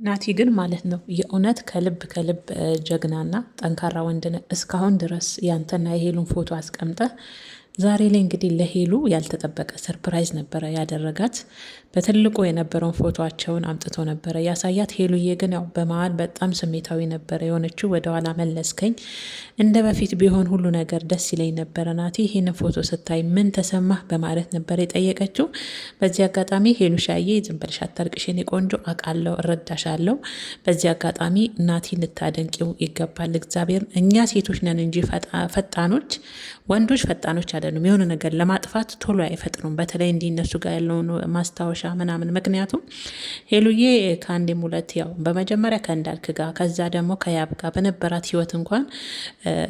ናቲ ግን ማለት ነው የእውነት ከልብ ከልብ ጀግናና ጠንካራ ወንድ ነህ። እስካሁን ድረስ ያንተና የሄሉን ፎቶ አስቀምጠህ ዛሬ ላይ እንግዲህ ለሄሉ ያልተጠበቀ ሰርፕራይዝ ነበረ ያደረጋት። በትልቁ የነበረውን ፎቶቸውን አምጥቶ ነበረ ያሳያት። ሄሉዬ ግን ያው በመሀል በጣም ስሜታዊ ነበረ የሆነችው። ወደኋላ መለስከኝ፣ እንደ በፊት ቢሆን ሁሉ ነገር ደስ ይለኝ ነበረ። ናቲ ይህንን ፎቶ ስታይ ምን ተሰማህ በማለት ነበር የጠየቀችው። በዚህ አጋጣሚ ሄሉሻዬ ዝም ብለሽ አታልቅሽ የኔ ቆንጆ፣ አውቃለሁ፣ እረዳሻለሁ። በዚህ አጋጣሚ ናቲ ልታደንቂው ይገባል። እግዚአብሔር እኛ ሴቶች ነን እንጂ ፈጣኖች፣ ወንዶች ፈጣኖች አይደሉም። የሆነ ነገር ለማጥፋት ቶሎ አይፈጥኑም። በተለይ እንዲህ እነሱ ጋር ያለውን ማስታወሻ ምናምን። ምክንያቱም ሄሉዬ ከአንዴም ሁለት ያው በመጀመሪያ ከእንዳልክ ጋር ከዛ ደግሞ ከያብ ጋር በነበራት ህይወት እንኳን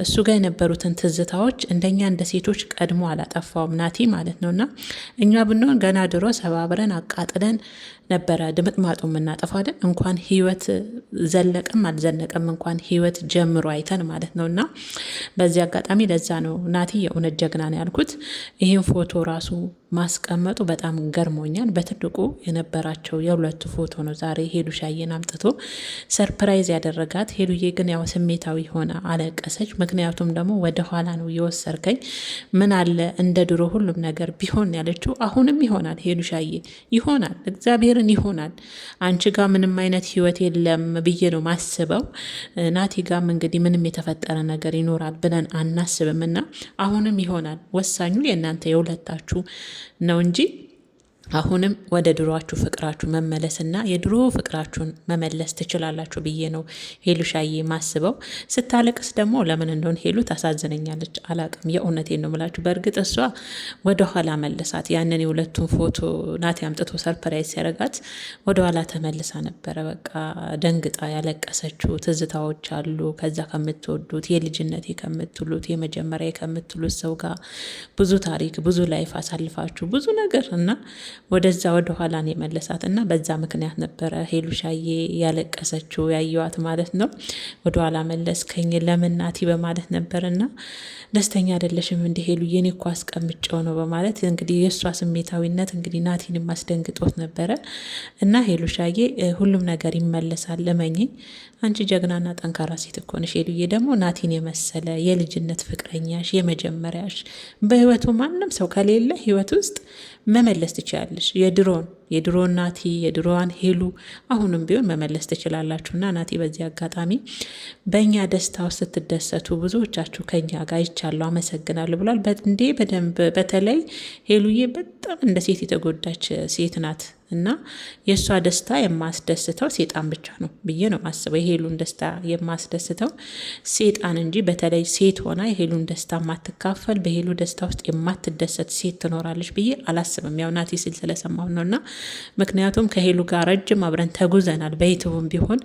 እሱ ጋር የነበሩትን ትዝታዎች እንደኛ እንደ ሴቶች ቀድሞ አላጠፋውም ናቲ ማለት ነው። እና እኛ ብንሆን ገና ድሮ ሰባብረን አቃጥለን ነበረ ድምጥማጡ የምናጠፋ አይደል? እንኳን ህይወት ዘለቀም አልዘለቀም እንኳን ህይወት ጀምሮ አይተን ማለት ነው። እና በዚህ አጋጣሚ ለዛ ነው ናቲ የእውነት ጀግና ነው ያልኩት። ይህን ፎቶ ራሱ ማስቀመጡ በጣም ገርሞኛል። በትልቁ የነበራቸው የሁለቱ ፎቶ ነው ዛሬ ሄሉሻዬን አምጥቶ ሰርፕራይዝ ያደረጋት። ሄሉዬ ግን ያው ስሜታዊ ሆነ አለቀሰች። ምክንያቱም ደግሞ ወደኋላ ነው የወሰርከኝ፣ ምን አለ እንደ ድሮ ሁሉም ነገር ቢሆን ያለችው። አሁንም ይሆናል ሄሉሻዬ፣ ይሆናል፣ እግዚአብሔርን ይሆናል። አንቺ ጋር ምንም አይነት ህይወት የለም ብዬ ነው ማስበው። ናቲ ጋም እንግዲህ ምንም የተፈጠረ ነገር ይኖራል ብለን አናስብም። እና አሁንም ይሆናል። ወሳኙ የእናንተ የሁለታችሁ ነው እንጂ አሁንም ወደ ድሮአችሁ ፍቅራችሁ መመለስና የድሮ ፍቅራችሁን መመለስ ትችላላችሁ ብዬ ነው ሄሉሻዬ ማስበው። ስታለቅስ ደግሞ ለምን እንደሆነ ሄሉ ታሳዝነኛለች፣ አላቅም። የእውነቴን ነው ምላችሁ። በእርግጥ እሷ ወደኋላ መለሳት። ያንን የሁለቱን ፎቶ ናቲ አምጥቶ ሰርፕራይዝ ሲያረጋት ወደኋላ ተመልሳ ነበረ በቃ ደንግጣ ያለቀሰችው። ትዝታዎች አሉ ከዛ ከምትወዱት የልጅነቴ ከምትሉት የመጀመሪያ ከምትሉት ሰው ጋር ብዙ ታሪክ ብዙ ላይፍ አሳልፋችሁ ብዙ ነገር እና ወደዛ ወደ ኋላ ነው የመለሳት። እና በዛ ምክንያት ነበረ ሄሉሻዬ ያለቀሰችው ያየዋት ማለት ነው። ወደ ኋላ መለስከኝ ለምን ናቲ በማለት ነበር። እና ደስተኛ አይደለሽም እንደ ሄሉ የኔ እኮ አስቀምጬው ነው በማለት እንግዲህ የእሷ ስሜታዊነት እንግዲህ ናቲንም ማስደንግጦት ነበረ። እና ሄሉሻዬ ሁሉም ነገር ይመለሳል እመኚኝ። አንቺ ጀግናና ጠንካራ ሴት እኮ ነሽ። ሄሉዬ ደግሞ ናቲን የመሰለ የልጅነት ፍቅረኛሽ የመጀመሪያሽ በህይወቱ ማንም ሰው ከሌለ ህይወት ውስጥ መመለስ ትችላለሽ። የድሮን ናቲ የድሮዋን ሄሉ አሁንም ቢሆን መመለስ ትችላላችሁና ናቲ በዚህ አጋጣሚ በእኛ ደስታ ውስጥ ስትደሰቱ ብዙዎቻችሁ ከኛ ጋር ይቻለሁ አመሰግናለሁ ብሏል። እንዴ በደንብ በተለይ ሄሉዬ በጣም እንደ ሴት የተጎዳች ሴት ናት። እና የእሷ ደስታ የማስደስተው ሴጣን ብቻ ነው ብዬ ነው ማስበው። የሄሉን ደስታ የማስደስተው ሴጣን እንጂ በተለይ ሴት ሆና የሄሉን ደስታ የማትካፈል በሄሉ ደስታ ውስጥ የማትደሰት ሴት ትኖራለች ብዬ አላስብም። ያው ናቲ ሲል ስለሰማሁ ነው። እና ምክንያቱም ከሄሉ ጋር ረጅም አብረን ተጉዘናል። በዩቱብም ቢሆን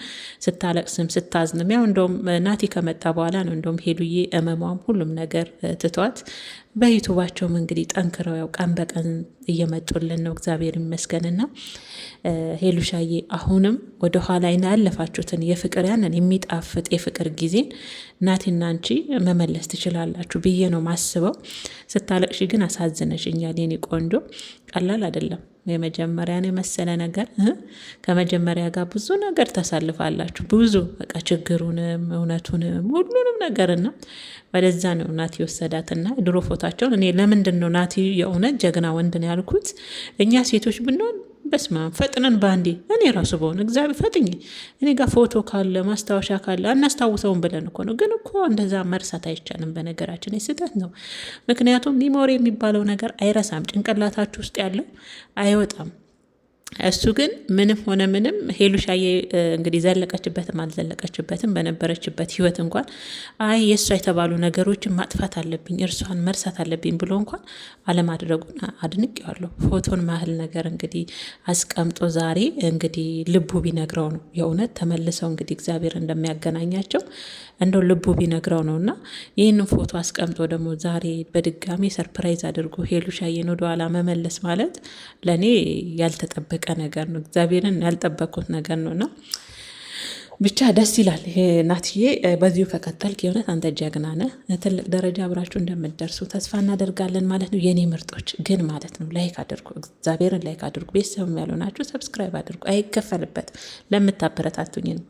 ስታለቅስም ስታዝንም ያው እንደውም ናቲ ከመጣ በኋላ ነው እንደውም ሄሉዬ እመሟም ሁሉም ነገር ትቷት በዩቱባቸውም እንግዲህ ጠንክረው ያው ቀን በቀን እየመጡልን ነው እግዚአብሔር ይመስገንና ሄሉሻዬ አሁንም ወደ ኋላ ያለፋችሁትን የፍቅር ያንን የሚጣፍጥ የፍቅር ጊዜን ናቲና አንቺ መመለስ ትችላላችሁ ብዬ ነው ማስበው። ስታለቅሽ ግን አሳዝነሽኛል የኔ ቆንጆ፣ ቀላል አይደለም። የመጀመሪያን የመሰለ ነገር ከመጀመሪያ ጋር ብዙ ነገር ታሳልፋላችሁ። ብዙ በቃ ችግሩንም እውነቱንም ሁሉንም ነገርና ወደዛ ነው ናቲ ወሰዳትና ድሮ ፎታቸውን እኔ ለምንድን ነው ናቲ የእውነት ጀግና ወንድ ነው ያልኩት። እኛ ሴቶች ብንሆን በስማ ፈጥነን ባንዴ እኔ ራሱ በሆነ እግዚአብሔር ፈጥኝ እኔ ጋር ፎቶ ካለ ማስታወሻ ካለ አናስታውሰውን ብለን እኮ ነው። ግን እኮ እንደዛ መርሳት አይቻልም። በነገራችን ስህተት ነው። ምክንያቱም ሚሞሪ የሚባለው ነገር አይረሳም። ጭንቅላታችሁ ውስጥ ያለው አይወጣም። እሱ ግን ምንም ሆነ ምንም ሄሉሻዬ እንግዲህ ዘለቀችበትም አልዘለቀችበትም በነበረችበት ህይወት እንኳን አይ የእሷ የተባሉ ነገሮችን ማጥፋት አለብኝ እርሷን መርሳት አለብኝ ብሎ እንኳን አለማድረጉን አድንቄዋለሁ። ፎቶን ማህል ነገር እንግዲህ አስቀምጦ ዛሬ እንግዲህ ልቡ ቢነግረው ነው የእውነት ተመልሰው እንግዲህ እግዚአብሔር እንደሚያገናኛቸው እንደው ልቡ ቢነግረው ነው። እና ይህንን ፎቶ አስቀምጦ ደግሞ ዛሬ በድጋሚ ሰርፕራይዝ አድርጎ ሄሉሻዬን ወደኋላ መመለስ ማለት ለእኔ ያልተጠበቀ ነገር ነው። እግዚአብሔርን ያልጠበቁት ነገር ነው። እና ብቻ ደስ ይላል። ይሄ ናትዬ በዚሁ ከቀጠልክ የእውነት አንተ ጀግና ነህ። ትልቅ ደረጃ አብራችሁ እንደምትደርሱ ተስፋ እናደርጋለን ማለት ነው። የኔ ምርጦች ግን ማለት ነው ላይክ አድርጉ፣ እግዚአብሔርን ላይክ አድርጉ። ቤተሰብ ያልሆናችሁ ሰብስክራይብ አድርጉ፣ አይከፈልበት። ለምታበረታቱኝ ነው።